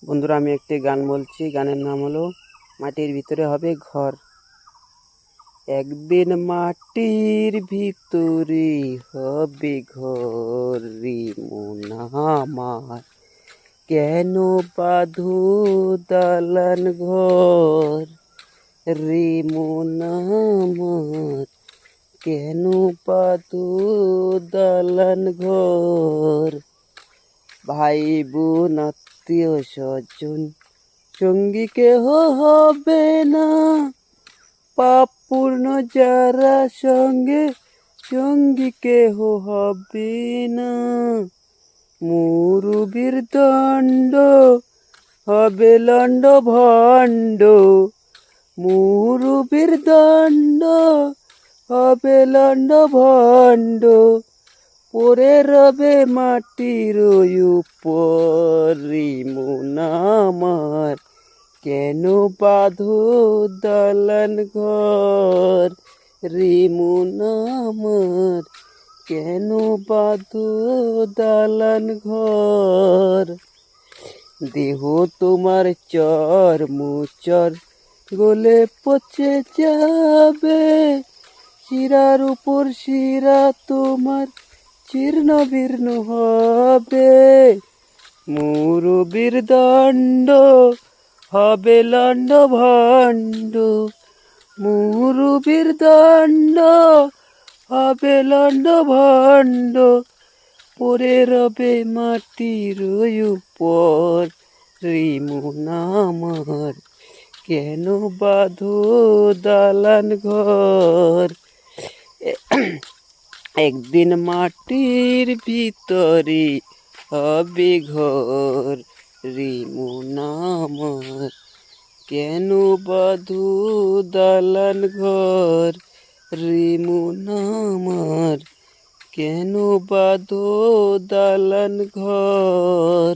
বন্ধুরা, আমি একটি গান বলছি। গানের নাম হলো মাটির ভিতরে হবে ঘর। একদিন মাটির ভিতরে হবে ঘর রে মন আমার, কেন বাঁধো দালান ঘর রে মন আমার, কেন বাঁধো দালান ঘর। ভাই বোন আত্মীয় স্বজন সঙ্গী কেহ হবে না, পাপ পূর্ণ যারা সঙ্গে সঙ্গী কেহ হবে না। মুরুবির দণ্ড হবে লণ্ড ভণ্ড, মুরুবির দণ্ড হবে লণ্ড ভণ্ড, পরে রবে মাটির উপর রে মন আমার, কেন বাঁধো দালান ঘর রে মন আমার, কেন বাঁধো দালান ঘর। দেহ তোমার চর মুচর গলে পচে যাবে, শিরার উপর শিরা তোমার জীর্ণ বীর্ণ হবে। মুরুবির দণ্ড হবে লণ্ড ভণ্ড, মুরুবির দণ্ড হবে লণ্ড ভণ্ড, পরে রবে মাটির উপর রে মন আমার, কেন বাঁধো দালান ঘর। একদিন মাটির ভিতরে হবে ঘর রে মন আমার, কেন বাঁধো দালান ঘর রে মন আমার, কেন বাঁধো দালান ঘর।